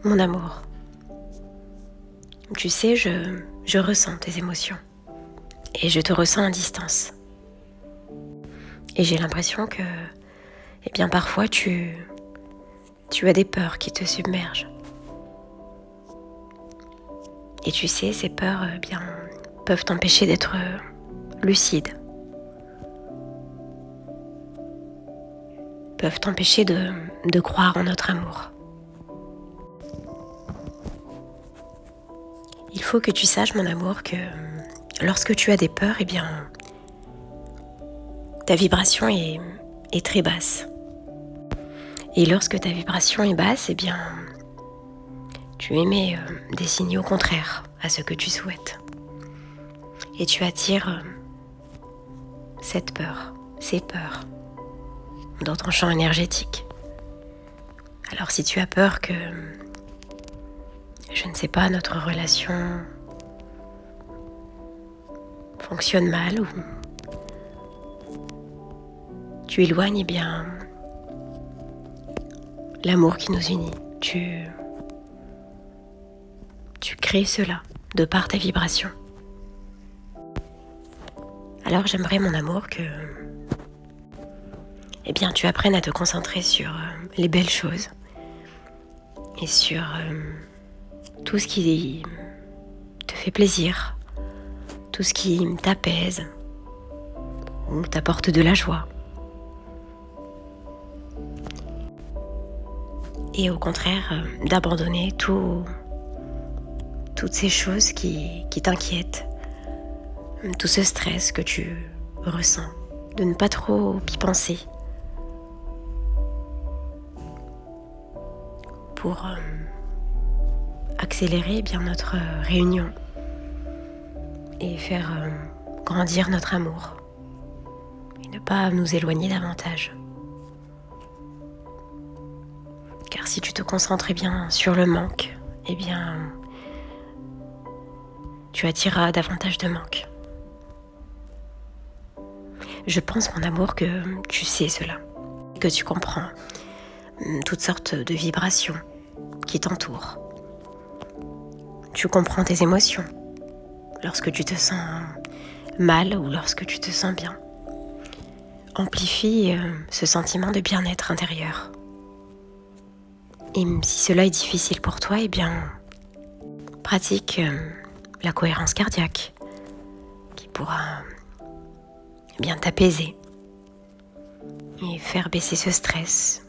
Mon amour, tu sais, je ressens tes émotions et je te ressens à distance. Et j'ai l'impression que, parfois tu as des peurs qui te submergent. Et tu sais, ces peurs, peuvent t'empêcher d'être lucide, peuvent t'empêcher de croire en notre amour. Il faut que tu saches, mon amour, que lorsque tu as des peurs, ta vibration est très basse. Et lorsque ta vibration est basse, tu émets des signaux contraires à ce que tu souhaites. Et tu attires cette peur, ces peurs, dans ton champ énergétique. Alors si tu as peur que, je ne sais pas, notre relation fonctionne mal ou tu éloignes, l'amour qui nous unit. Tu crées cela de par ta vibration. Alors j'aimerais, mon amour, que tu apprennes à te concentrer sur les belles choses et sur tout ce qui te fait plaisir, tout ce qui t'apaise ou t'apporte de la joie. Et au contraire, d'abandonner toutes ces choses qui t'inquiètent, tout ce stress que tu ressens, de ne pas trop y penser pour accélérer notre réunion et faire grandir notre amour et ne pas nous éloigner davantage. Car si tu te concentres sur le manque, tu attireras davantage de manque. Je pense, mon amour, que tu sais cela, que tu comprends toutes sortes de vibrations qui t'entourent. Tu comprends tes émotions lorsque tu te sens mal ou lorsque tu te sens bien. Amplifie ce sentiment de bien-être intérieur. Et si cela est difficile pour toi, pratique la cohérence cardiaque qui pourra t'apaiser et faire baisser ce stress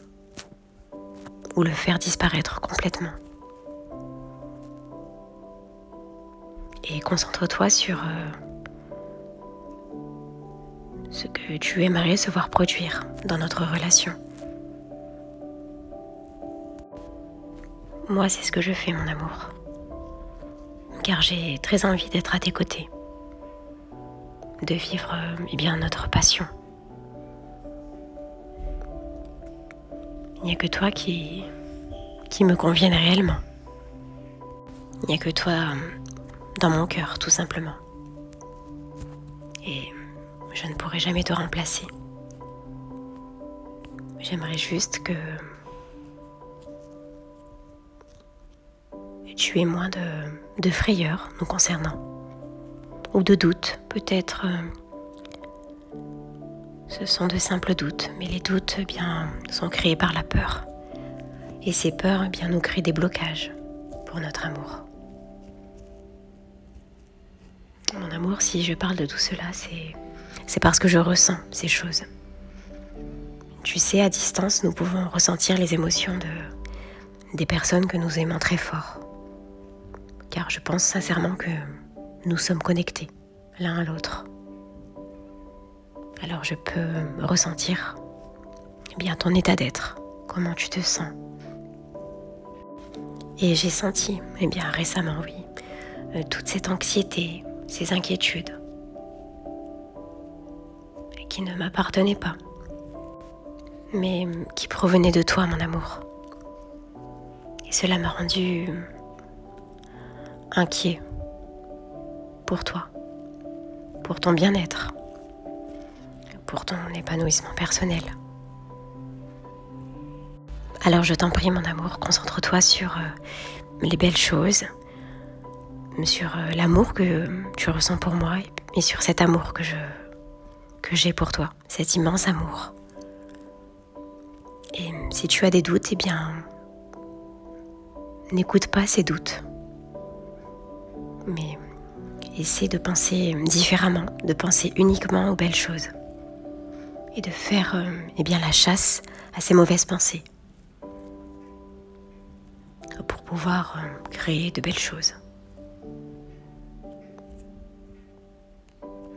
ou le faire disparaître complètement. Et concentre-toi sur ce que tu aimerais se voir produire dans notre relation. Moi, c'est ce que je fais, mon amour, car j'ai très envie d'être à tes côtés, de vivre notre passion. Il n'y a que toi qui me convienne réellement. Il n'y a que toi dans mon cœur, tout simplement. Et je ne pourrai jamais te remplacer. J'aimerais juste que tu aies moins de frayeur nous concernant, ou de doutes, peut-être. Ce sont de simples doutes, mais les doutes sont créés par la peur. Et ces peurs nous créent des blocages pour notre amour. Mon amour, si je parle de tout cela, c'est parce que je ressens ces choses. Tu sais, à distance, nous pouvons ressentir les émotions des personnes que nous aimons très fort. Car je pense sincèrement que nous sommes connectés l'un à l'autre. Alors je peux ressentir ton état d'être, comment tu te sens. Et j'ai senti récemment, toute cette anxiété, ces inquiétudes qui ne m'appartenaient pas, mais qui provenaient de toi, mon amour. Et cela m'a rendu inquiet pour toi, pour ton bien-être, pour ton épanouissement personnel. Alors je t'en prie mon amour, concentre-toi sur les belles choses, sur l'amour que tu ressens pour moi et sur cet amour que j'ai pour toi, cet immense amour. Et si tu as des doutes, eh bien, n'écoute pas ces doutes, mais essaie de penser différemment, de penser uniquement aux belles choses et de faire eh bien, la chasse à ces mauvaises pensées pour pouvoir créer de belles choses.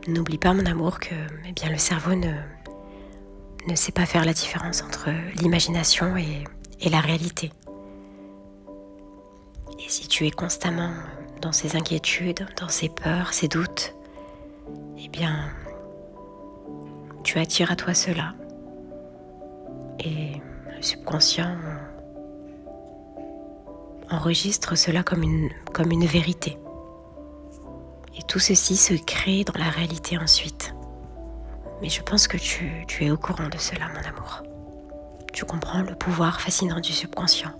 N'oublie pas mon amour que eh bien, le cerveau ne sait pas faire la différence entre l'imagination et la réalité. Et si tu es constamment dans ces inquiétudes, dans ces peurs, ces doutes, eh bien, tu attires à toi cela. Et le subconscient enregistre cela comme une vérité. Et tout ceci se crée dans la réalité ensuite. Mais je pense que tu es au courant de cela, mon amour. Tu comprends le pouvoir fascinant du subconscient.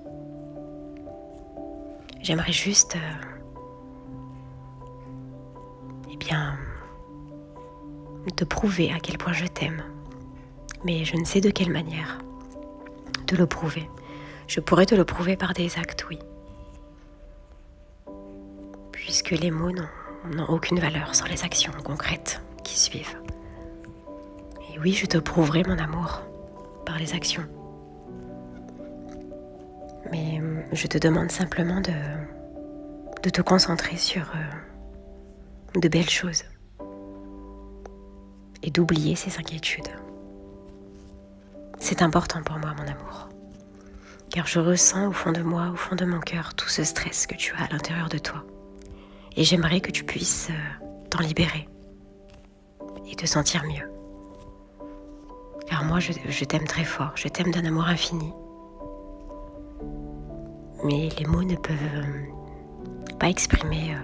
J'aimerais juste, eh bien, te prouver à quel point je t'aime. Mais je ne sais de quelle manière te le prouver. Je pourrais te le prouver par des actes, oui. Puisque les mots n'ont aucune valeur sans les actions concrètes qui suivent. Et oui, je te prouverai mon amour par les actions. Mais je te demande simplement de te concentrer sur de belles choses et d'oublier ces inquiétudes. C'est important pour moi, mon amour, car je ressens au fond de moi, au fond de mon cœur, tout ce stress que tu as à l'intérieur de toi. Et j'aimerais que tu puisses t'en libérer et te sentir mieux. Car moi, je t'aime très fort, je t'aime d'un amour infini. Mais les mots ne peuvent pas exprimer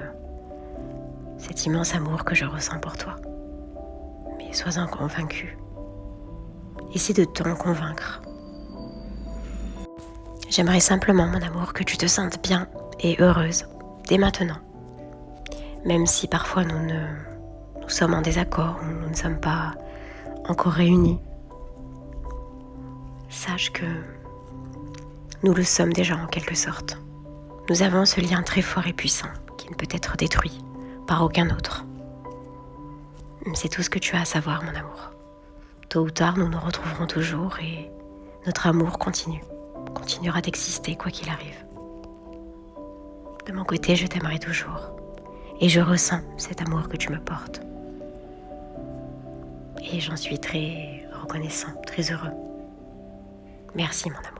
cet immense amour que je ressens pour toi. Mais sois-en convaincu. Essaie de t'en convaincre. J'aimerais simplement, mon amour, que tu te sentes bien et heureuse dès maintenant. Même si parfois nous sommes en désaccord, nous ne sommes pas encore réunis. Sache que nous le sommes déjà en quelque sorte. Nous avons ce lien très fort et puissant qui ne peut être détruit par aucun autre. C'est tout ce que tu as à savoir, mon amour. Tôt ou tard, nous nous retrouverons toujours et notre amour continuera d'exister quoi qu'il arrive. De mon côté, je t'aimerai toujours et je ressens cet amour que tu me portes. Et j'en suis très reconnaissant, très heureux. Merci, mon amour.